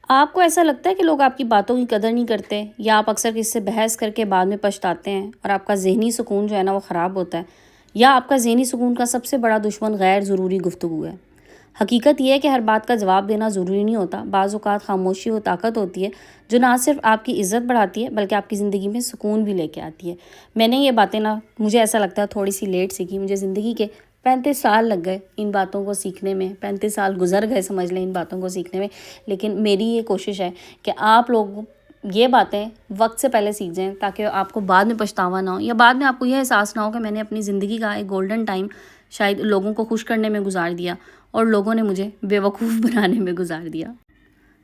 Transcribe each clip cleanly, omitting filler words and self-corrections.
آپ کو ایسا لگتا ہے کہ لوگ آپ کی باتوں کی قدر نہیں کرتے، یا آپ اکثر کسی سے بحث کر کے بعد میں پچھتاتے ہیں اور آپ کا ذہنی سکون جو ہے نا وہ خراب ہوتا ہے، یا آپ کا ذہنی سکون کا سب سے بڑا دشمن غیر ضروری گفتگو ہے؟ حقیقت یہ ہے کہ ہر بات کا جواب دینا ضروری نہیں ہوتا، بعض اوقات خاموشی وہ طاقت ہوتی ہے جو نہ صرف آپ کی عزت بڑھاتی ہے بلکہ آپ کی زندگی میں سکون بھی لے کے آتی ہے۔ میں نے یہ باتیں نا، مجھے ایسا لگتا ہے تھوڑی سی لیٹ سیکھی، مجھے زندگی کے 35 سال لگ گئے ان باتوں کو سیکھنے میں، 35 سال گزر گئے سمجھ لیں ان باتوں کو سیکھنے میں۔ لیکن میری یہ کوشش ہے کہ آپ لوگ یہ باتیں وقت سے پہلے سیکھ جائیں تاکہ آپ کو بعد میں پچھتاوا نہ ہو، یا بعد میں آپ کو یہ احساس نہ ہو کہ میں نے اپنی زندگی کا ایک گولڈن ٹائم شاید لوگوں کو خوش کرنے میں گزار دیا اور لوگوں نے مجھے بیوقوف بنانے میں گزار دیا۔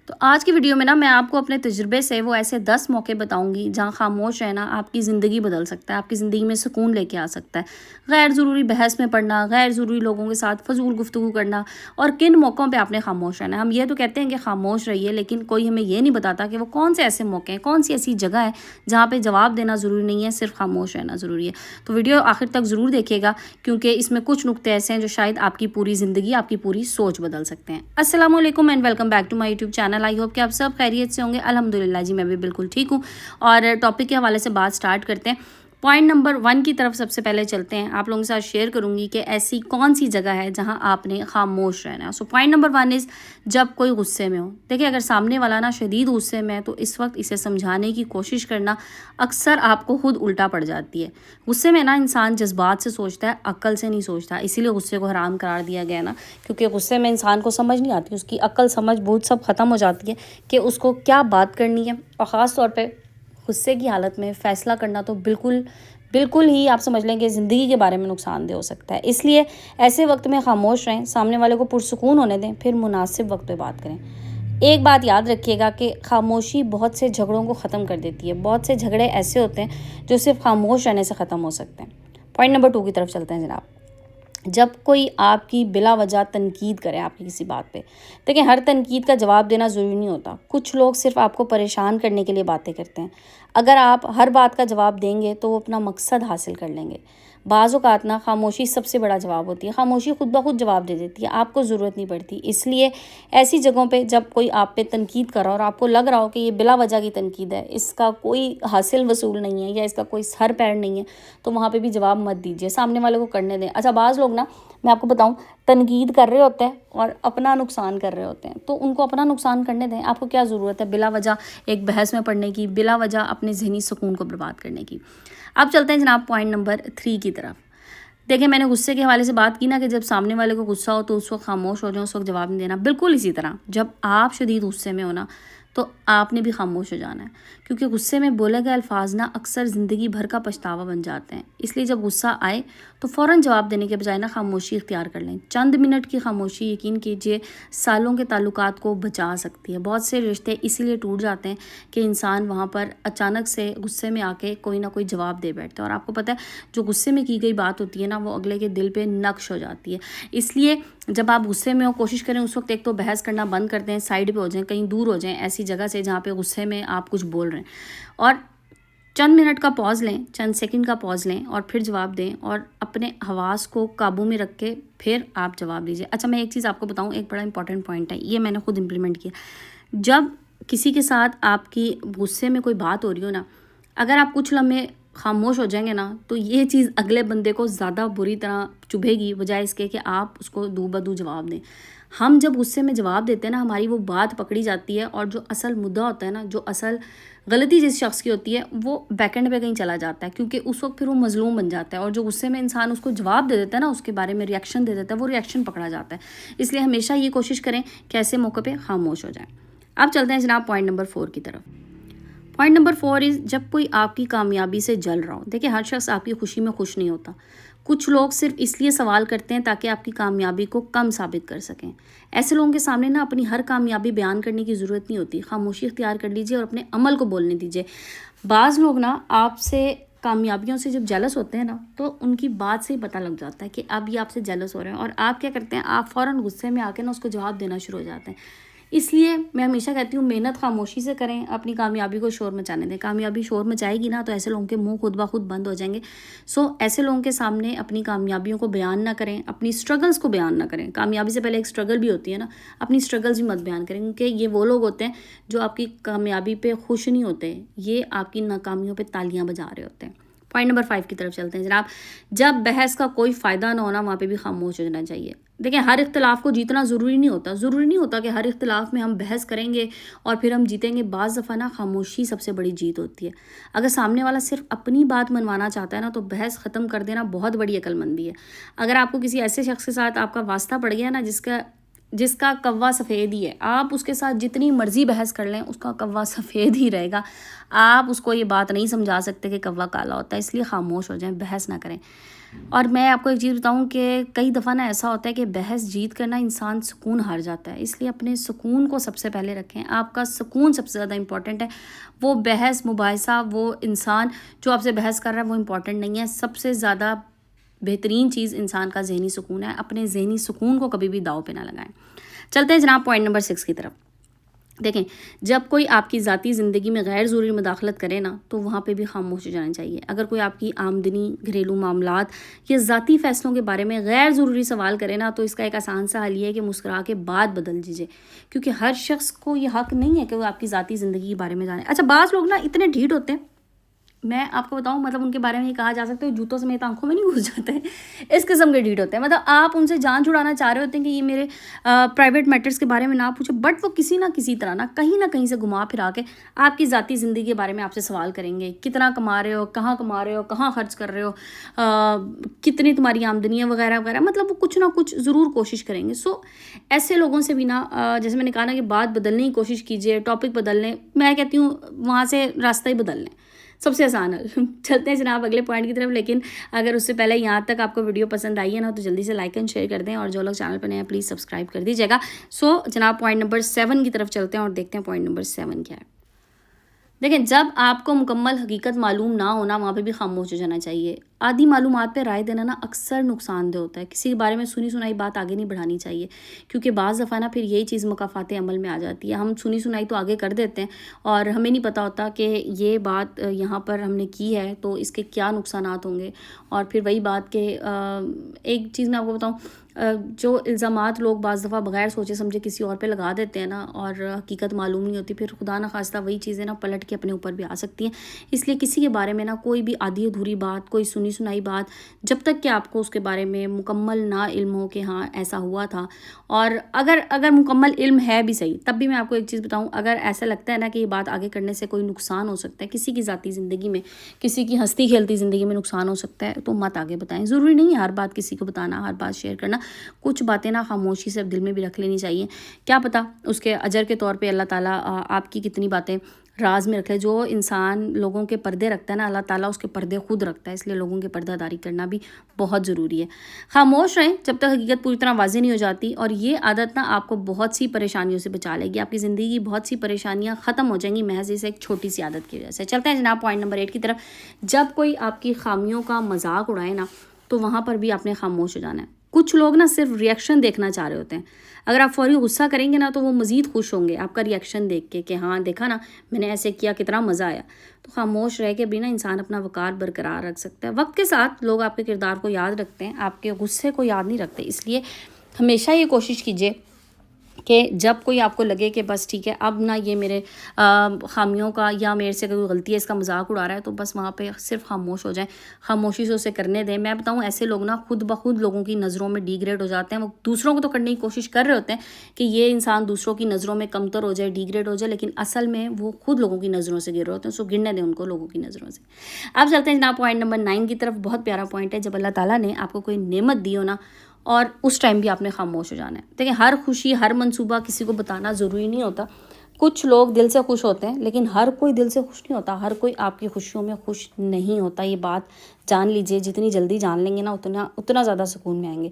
تو آج کی ویڈیو میں نا میں آپ کو اپنے تجربے سے وہ ایسے 10 موقع بتاؤں گی جہاں خاموش رہنا آپ کی زندگی بدل سکتا ہے، آپ کی زندگی میں سکون لے کے آ سکتا ہے۔ غیر ضروری بحث میں پڑنا، غیر ضروری لوگوں کے ساتھ فضول گفتگو کرنا، اور کن موقعوں پہ آپ نے خاموش رہنا ہے۔ ہم یہ تو کہتے ہیں کہ خاموش رہیے، لیکن کوئی ہمیں یہ نہیں بتاتا کہ وہ کون سے ایسے موقع ہیں، کون سی ایسی جگہ ہے جہاں پہ جواب دینا ضروری نہیں ہے، صرف خاموش رہنا ضروری ہے۔ تو ویڈیو آخر تک ضرور دیکھیے گا، کیونکہ اس میں کچھ نقطے ایسے ہیں جو شاید آپ کی پوری زندگی، آپ کی پوری سوچ بدل سکتے ہیں۔ السلام علیکم and welcome back to my YouTube channel. I hope کہ آپ سب خیریت سے ہوں گے۔ الحمدللہ جی میں بھی بالکل ٹھیک ہوں، اور ٹاپک کے حوالے سے بات سٹارٹ کرتے ہیں۔ پوائنٹ نمبر 1 کی طرف سب سے پہلے چلتے ہیں۔ آپ لوگوں کے ساتھ شیئر کروں گی کہ ایسی کون سی جگہ ہے جہاں آپ نے خاموش رہنا ہے۔ سو پوائنٹ نمبر 1 از جب کوئی غصے میں ہو۔ دیکھیں اگر سامنے والا نا شدید غصے میں ہے تو اس وقت اسے سمجھانے کی کوشش کرنا اکثر آپ کو خود الٹا پڑ جاتی ہے۔ غصے میں نا انسان جذبات سے سوچتا ہے، عقل سے نہیں سوچتا، اسی لیے غصے کو حرام قرار دیا گیا نا، کیونکہ غصے میں انسان کو سمجھ نہیں آتی، اس کی عقل سمجھ بوجھ سب ختم ہو جاتی ہے کہ اس کو کیا بات کرنی ہے، اور خاص طور پہ غصے کی حالت میں فیصلہ کرنا تو بالکل ہی آپ سمجھ لیں کہ زندگی کے بارے میں نقصان دہ ہو سکتا ہے۔ اس لیے ایسے وقت میں خاموش رہیں، سامنے والے کو پرسکون ہونے دیں، پھر مناسب وقت پہ بات کریں۔ ایک بات یاد رکھیے گا کہ خاموشی بہت سے جھگڑوں کو ختم کر دیتی ہے۔ بہت سے جھگڑے ایسے ہوتے ہیں جو صرف خاموش رہنے سے ختم ہو سکتے ہیں۔ پوائنٹ نمبر 2 کی طرف چلتے ہیں جناب۔ جب کوئی آپ کی بلا وجہ تنقید کرے آپ کی کسی بات پہ، دیکھیں ہر تنقید کا جواب دینا ضروری نہیں ہوتا۔ کچھ لوگ صرف آپ کو پریشان کرنے کے لیے باتیں کرتے ہیں۔ اگر آپ ہر بات کا جواب دیں گے تو وہ اپنا مقصد حاصل کر لیں گے۔ بعض اوقات نا خاموشی سب سے بڑا جواب ہوتی ہے۔ خاموشی خود بخود جواب دے دیتی ہے، آپ کو ضرورت نہیں پڑتی۔ اس لیے ایسی جگہوں پہ جب کوئی آپ پہ تنقید کر رہا ہو اور آپ کو لگ رہا ہو کہ یہ بلا وجہ کی تنقید ہے، اس کا کوئی حاصل وصول نہیں ہے یا اس کا کوئی سر پیر نہیں ہے، تو وہاں پہ بھی جواب مت دیجیے، سامنے والے کو کرنے دیں۔ اچھا بعض لوگ نا، میں آپ کو بتاؤں، تنقید کر رہے ہوتے ہیں اور اپنا نقصان کر رہے ہوتے ہیں، تو ان کو اپنا نقصان کرنے دیں۔ آپ کو کیا ضرورت ہے بلا وجہ ایک بحث میں پڑنے کی، بلا وجہ اپنے ذہنی سکون کو برباد کرنے کی۔ اب چلتے ہیں جناب پوائنٹ نمبر 3 کی طرف۔ دیکھیں میں نے غصے کے حوالے سے بات کی نا کہ جب سامنے والے کو غصہ ہو تو اس وقت خاموش ہو جائیں، اس وقت جواب نہیں دینا۔ بالکل اسی طرح جب آپ شدید غصے میں ہونا تو آپ نے بھی خاموش ہو جانا ہے، کیونکہ غصے میں بولے گئے الفاظ نا اکثر زندگی بھر کا پچھتاوا بن جاتے ہیں۔ اس لیے جب غصہ آئے تو فوراً جواب دینے کے بجائے نا خاموشی اختیار کر لیں۔ چند منٹ کی خاموشی یقین کیجئے سالوں کے تعلقات کو بچا سکتی ہے۔ بہت سے رشتے اسی لیے ٹوٹ جاتے ہیں کہ انسان وہاں پر اچانک سے غصے میں آ کے کوئی نہ کوئی جواب دے بیٹھتا ہے، اور آپ کو پتہ ہے جو غصے میں کی گئی بات ہوتی ہے نا وہ اگلے کے دل پہ نقش ہو جاتی ہے۔ اس لیے جب آپ غصے میں ہو کوشش کریں اس وقت ایک تو بحث کرنا بند کر دیں، سائڈ پہ ہو جائیں، کہیں دور ہو جائیں ایسی جگہ سے جہاں پہ غصے میں آپ کچھ بول رہے ہیں، اور چند منٹ کا پاز لیں، چند سیکنڈ کا پاز لیں اور پھر جواب دیں، اور اپنے حواس کو قابو میں رکھ کے پھر آپ جواب دیجیے۔ اچھا میں ایک چیز آپ کو بتاؤں، ایک بڑا امپورٹنٹ پوائنٹ ہے، یہ میں نے خود امپلیمنٹ کیا۔ جب کسی کے ساتھ آپ کی غصے میں کوئی بات ہو رہی ہو نا، اگر آپ کچھ لمحے خاموش ہو جائیں گے نا تو یہ چیز اگلے بندے کو زیادہ بری طرح چبھے گی، بجائے اس کے کہ آپ اس کو دو بدو جواب دیں۔ ہم جب غصے میں جواب دیتے ہیں نا ہماری وہ بات پکڑی جاتی ہے، اور جو اصل مدعا ہوتا ہے نا، جو اصل غلطی جس شخص کی ہوتی ہے وہ بیک اینڈ پہ کہیں چلا جاتا ہے، کیونکہ اس وقت پھر وہ مظلوم بن جاتا ہے، اور جو غصے میں انسان اس کو جواب دے دیتا ہے نا، اس کے بارے میں ریئیکشن دے دیتا ہے، وہ ریئیکشن پکڑا جاتا ہے۔ اس لیے ہمیشہ یہ کوشش کریں کہ ایسے موقع پہ خاموش ہو جائیں۔ اب چلتے ہیں جناب پوائنٹ نمبر 4 کی طرف۔ پوائنٹ نمبر 4 از جب کوئی آپ کی کامیابی سے جل رہا ہو۔ دیکھیں ہر شخص آپ کی خوشی میں خوش نہیں ہوتا۔ کچھ لوگ صرف اس لیے سوال کرتے ہیں تاکہ آپ کی کامیابی کو کم ثابت کر سکیں۔ ایسے لوگوں کے سامنے نا اپنی ہر کامیابی بیان کرنے کی ضرورت نہیں ہوتی، خاموشی اختیار کر لیجیے اور اپنے عمل کو بولنے دیجیے۔ بعض لوگ نا آپ سے کامیابیوں سے جب جیلس ہوتے ہیں نا تو ان کی بات سے ہی پتہ لگ جاتا ہے کہ اب یہ آپ سے جیلس ہو رہے ہیں، اور آپ کیا کرتے ہیں، آپ فوراً غصے میں آ کے نا اس کو جواب دینا شروع ہو جاتے ہیں۔ اس لیے میں ہمیشہ کہتی ہوں محنت خاموشی سے کریں، اپنی کامیابی کو شور مچانے دیں. کامیابی شور مچائے گی نا تو ایسے لوگوں کے منہ خود بخود بند ہو جائیں گے. ایسے لوگوں کے سامنے اپنی کامیابیوں کو بیان نہ کریں، اپنی اسٹرگلس کو بیان نہ کریں. کامیابی سے پہلے ایک اسٹرگل بھی ہوتی ہے نا، اپنی اسٹرگلس بھی مت بیان کریں، کیونکہ یہ وہ لوگ ہوتے ہیں جو آپ کی کامیابی پہ خوش نہیں ہوتے، یہ آپ کی ناکامیوں پہ تالیاں بجا رہے ہوتے ہیں. پوائنٹ نمبر 5 کی طرف چلتے ہیں جناب. جب بحث کا کوئی فائدہ نہ ہونا وہاں پہ بھی خاموش ہو جانا چاہیے. دیکھیں ہر اختلاف کو جیتنا ضروری نہیں ہوتا کہ ہر اختلاف میں ہم بحث کریں گے اور پھر ہم جیتیں گے. بعض دفعہ نا خاموشی سب سے بڑی جیت ہوتی ہے. اگر سامنے والا صرف اپنی بات منوانا چاہتا ہے نا تو بحث ختم کر دینا بہت بڑی عقل مندی ہے. اگر آپ کو کسی ایسے شخص کے ساتھ آپ کا واسطہ پڑ گیا نا جس کا کوا سفید ہی ہے، آپ اس کے ساتھ جتنی مرضی بحث کر لیں اس کا کوا سفید ہی رہے گا. آپ اس کو یہ بات نہیں سمجھا سکتے کہ کوا کالا ہوتا ہے. اس لیے خاموش ہو جائیں، بحث نہ کریں. اور میں آپ کو ایک چیز بتاؤں کہ کئی دفعہ نا ایسا ہوتا ہے کہ بحث جیت کرنا انسان سکون ہار جاتا ہے. اس لیے اپنے سکون کو سب سے پہلے رکھیں. آپ کا سکون سب سے زیادہ امپورٹنٹ ہے. وہ بحث مباحثہ، وہ انسان جو آپ سے بحث کر رہا ہے وہ امپورٹنٹ نہیں ہے. سب سے زیادہ بہترین چیز انسان کا ذہنی سکون ہے. اپنے ذہنی سکون کو کبھی بھی داؤ پہ نہ لگائیں. چلتے ہیں جناب پوائنٹ نمبر 6 کی طرف. دیکھیں جب کوئی آپ کی ذاتی زندگی میں غیر ضروری مداخلت کرے نا تو وہاں پہ بھی خاموش ہو جانا چاہیے. اگر کوئی آپ کی آمدنی، گھریلو معاملات یا ذاتی فیصلوں کے بارے میں غیر ضروری سوال کرے نا تو اس کا ایک آسان سا حل یہ ہے کہ مسکرا کے بات بدل دیجیے. کیونکہ ہر شخص کو یہ حق نہیں ہے کہ وہ آپ کی ذاتی زندگی کے بارے میں جانے. اچھا بعض لوگ نا اتنے ڈھیٹ ہوتے ہیں، میں آپ کو بتاؤں مطلب ان کے بارے میں یہ کہا جا سکتا ہے جوتوں سمیت آنکھوں میں نہیں گھس جاتے ہیں. اس قسم کے ڈھیٹ ہوتے ہیں. مطلب آپ ان سے جان چھڑانا چاہ رہے ہوتے ہیں کہ یہ میرے پرائیویٹ میٹرز کے بارے میں نہ پوچھو، بٹ وہ کسی نہ کسی طرح نا کہیں نہ کہیں سے گھما پھرا کے آپ کی ذاتی زندگی کے بارے میں آپ سے سوال کریں گے. کتنا کما رہے ہو، کہاں کما رہے ہو، کہاں خرچ کر رہے ہو، کتنی تمہاری آمدنی ہے وغیرہ وغیرہ. مطلب وہ کچھ نہ کچھ ضرور کوشش کریں گے. ایسے لوگوں سے بھی نا جیسے میں نے کہا نا کہ بات بدلنے کی کوشش کیجیے، ٹاپک بدل لیں. میں کہتی ہوں وہاں سے راستہ ہی بدل لیں، سب سے آسان ہے. چلتے ہیں جناب اگلے پوائنٹ کی طرف. لیکن اگر اس سے پہلے یہاں تک آپ کو ویڈیو پسند آئی ہے نا تو جلدی سے لائک اینڈ شیئر کر دیں، اور جو لوگ چینل پہ نئے ہیں پلیز سبسکرائب کر دیجیے گا. جناب پوائنٹ نمبر 7 کی طرف چلتے ہیں اور دیکھتے ہیں پوائنٹ نمبر 7 کیا ہے. دیکھیں جب آپ کو مکمل حقیقت معلوم نہ ہونا وہاں پہ بھی خاموش ہو جانا چاہیے. آدھی معلومات پہ رائے دینا نا اکثر نقصان دہ ہوتا ہے. کسی کے بارے میں سنی سنائی بات آگے نہیں بڑھانی چاہیے، کیونکہ بعض دفعہ نا پھر یہی چیز مقافات عمل میں آ جاتی ہے. ہم سنی سنائی تو آگے کر دیتے ہیں اور ہمیں نہیں پتہ ہوتا کہ یہ بات یہاں پر ہم نے کی ہے تو اس کے کیا نقصانات ہوں گے. اور پھر وہی بات کہ ایک چیز میں آپ کو بتاؤں، جو الزامات لوگ بعض دفعہ بغیر سوچے سمجھے کسی اور پہ لگا دیتے ہیں نا اور حقیقت معلوم نہیں ہوتی، پھر خدا نخواستہ وہی چیزیں نا پلٹ کے اپنے اوپر بھی آ سکتی ہیں. اس لیے کسی کے بارے میں نا کوئی بھی آدھی ادھوری بات، کوئی سنی سنائی بات، جب تک کہ آپ کو اس کے بارے میں مکمل نہ علم ہو کہ ہاں ایسا ہوا تھا، اور اگر مکمل علم ہے بھی صحیح، تب بھی میں آپ کو ایک چیز بتاؤں، اگر ایسا لگتا ہے نا کہ یہ بات آگے کرنے سے کوئی نقصان ہو سکتا ہے، کسی کی ذاتی زندگی میں، کسی کی ہنستی کھیلتی زندگی میں نقصان ہو سکتا ہے، تو مت آگے بتائیں. ضروری نہیں ہے ہر بات کسی کو بتانا، ہر بات شیئر کرنا. کچھ باتیں نا خاموشی سے دل میں بھی رکھ لینی چاہیے. کیا پتہ اس کے اجر کے طور پہ اللہ تعالیٰ آپ کی کتنی باتیں راز میں رکھے. جو انسان لوگوں کے پردے رکھتا ہے نا اللہ تعالیٰ اس کے پردے خود رکھتا ہے. اس لیے لوگوں کے پردہ داری کرنا بھی بہت ضروری ہے. خاموش رہیں جب تک حقیقت پوری طرح واضح نہیں ہو جاتی، اور یہ عادت نا آپ کو بہت سی پریشانیوں سے بچا لے گی. آپ کی زندگی کی بہت سی پریشانیاں ختم ہو جائیں گی محض اس ایک چھوٹی سی عادت کی وجہ سے. چلتے ہیں جناب پوائنٹ نمبر 8 کی طرف. جب کوئی آپ کی خامیوں کا مذاق اڑائے نا تو وہاں پر بھی آپ نے خاموش ہو جانا ہے. کچھ لوگ نا صرف ریئیکشن دیکھنا چاہ رہے ہوتے ہیں. اگر آپ فوری غصہ کریں گے نا تو وہ مزید خوش ہوں گے آپ کا ریئیکشن دیکھ کے کہ ہاں دیکھا نا میں نے ایسے کیا، کتنا مزہ آیا. تو خاموش رہ کے بھی نا انسان اپنا وقار برقرار رکھ سکتا ہے. وقت کے ساتھ لوگ آپ کے کردار کو یاد رکھتے ہیں، آپ کے غصے کو یاد نہیں رکھتے. اس لیے ہمیشہ یہ کوشش کیجیے کہ جب کوئی آپ کو لگے کہ بس ٹھیک ہے اب نہ یہ میرے خامیوں کا یا میرے سے کوئی غلطی ہے اس کا مذاق اڑا رہا ہے، تو بس وہاں پہ صرف خاموش ہو جائیں، خاموشی سے اسے کرنے دیں. میں بتاؤں ایسے لوگ نا خود بخود لوگوں کی نظروں میں ڈی گریڈ ہو جاتے ہیں. وہ دوسروں کو تو کرنے کی کوشش کر رہے ہوتے ہیں کہ یہ انسان دوسروں کی نظروں میں کمتر ہو جائے، ڈی گریڈ ہو جائے، لیکن اصل میں وہ خود لوگوں کی نظروں سے گر رہے ہوتے ہیں. گرنے دیں ان کو لوگوں کی نظروں سے. اب چلتے ہیں جناب پوائنٹ نمبر 9 کی طرف. بہت پیارا پوائنٹ ہے. جب اللہ تعالیٰ نے آپ کو کوئی نعمت دی ہو نا اور اس ٹائم بھی آپ نے خاموش ہو جانا ہے. دیکھیں ہر خوشی، ہر منصوبہ کسی کو بتانا ضروری نہیں ہوتا. کچھ لوگ دل سے خوش ہوتے ہیں لیکن ہر کوئی دل سے خوش نہیں ہوتا، ہر کوئی آپ کی خوشیوں میں خوش نہیں ہوتا، یہ بات جان لیجئے۔ جتنی جلدی جان لیں گے نا اتنا زیادہ سکون میں آئیں گے۔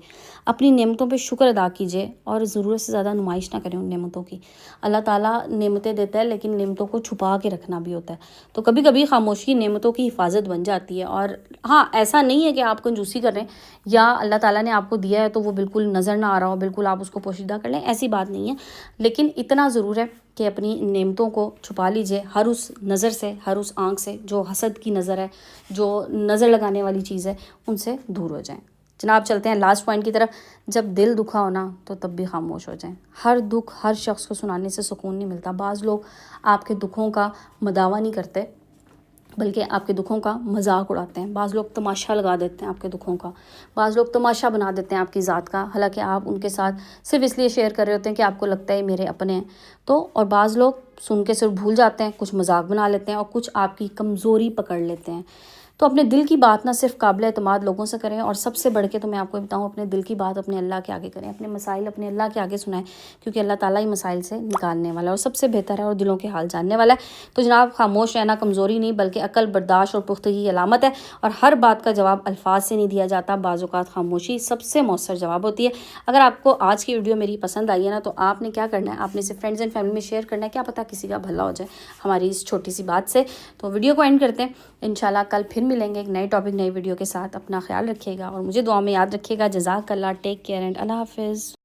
اپنی نعمتوں پہ شکر ادا کیجئے اور ضرورت سے زیادہ نمائش نہ کریں ان نعمتوں کی۔ اللہ تعالیٰ نعمتیں دیتا ہے لیکن نعمتوں کو چھپا کے رکھنا بھی ہوتا ہے، تو کبھی کبھی خاموشی نعمتوں کی حفاظت بن جاتی ہے۔ اور ہاں، ایسا نہیں ہے کہ آپ کنجوسی کر رہے ہیں یا اللہ تعالیٰ نے آپ کو دیا ہے تو وہ بالکل نظر نہ آ رہا ہو، بالکل آپ اس کو پوشیدہ کر لیں، ایسی بات نہیں ہے، لیکن اتنا ضرور ہے کہ اپنی نعمتوں کو چھپا لیجئے ہر اس نظر سے، ہر اس آنکھ سے جو حسد کی نظر ہے، جو نظر لگانے والی چیز ہے، ان سے دور ہو جائیں۔ جناب چلتے ہیں لاسٹ پوائنٹ کی طرف۔ جب دل دکھا ہونا تو تب بھی خاموش ہو جائیں۔ ہر دکھ ہر شخص کو سنانے سے سکون نہیں ملتا۔ بعض لوگ آپ کے دکھوں کا مداوا نہیں کرتے بلکہ آپ کے دکھوں کا مذاق اڑاتے ہیں۔ بعض لوگ تماشا لگا دیتے ہیں آپ کے دکھوں کا، بعض لوگ تماشا بنا دیتے ہیں آپ کی ذات کا، حالانکہ آپ ان کے ساتھ صرف اس لیے شیئر کر رہے ہوتے ہیں کہ آپ کو لگتا ہے میرے اپنے ہیں۔ تو اور بعض لوگ سن کے صرف بھول جاتے ہیں، کچھ مذاق بنا لیتے ہیں اور کچھ آپ کی کمزوری پکڑ لیتے ہیں۔ تو اپنے دل کی بات نہ صرف قابل اعتماد لوگوں سے کریں، اور سب سے بڑھ کے تو میں آپ کو بتاؤں، اپنے دل کی بات اپنے اللہ کے آگے کریں، اپنے مسائل اپنے اللہ کے آگے سنائیں، کیونکہ اللہ تعالیٰ ہی مسائل سے نکالنے والا ہے اور سب سے بہتر ہے اور دلوں کے حال جاننے والا ہے۔ تو جناب خاموش رہنا کمزوری نہیں بلکہ عقل، برداشت اور پختگی کی علامت ہے، اور ہر بات کا جواب الفاظ سے نہیں دیا جاتا، بعض اوقات خاموشی سب سے مؤثر جواب ہوتی ہے۔ اگر آپ کو آج کی ویڈیو میری پسند آئی ہے نا، تو آپ نے کیا کرنا ہے، آپ نے اسے فرینڈز اینڈ فیملی میں شیئر کرنا ہے، کیا پتہ کسی کا بھلا ہو جائے ہماری اس چھوٹی سی بات سے۔ تو ویڈیو کو اینڈ کرتے ہیں، انشاءاللہ کل پھر ملیں گے ایک نئے ٹاپک نئی ویڈیو کے ساتھ۔ اپنا خیال رکھیے گا اور مجھے دعا میں یاد رکھیے گا۔ جزاک اللہ، ٹیک کیئر اینڈ اللہ حافظ۔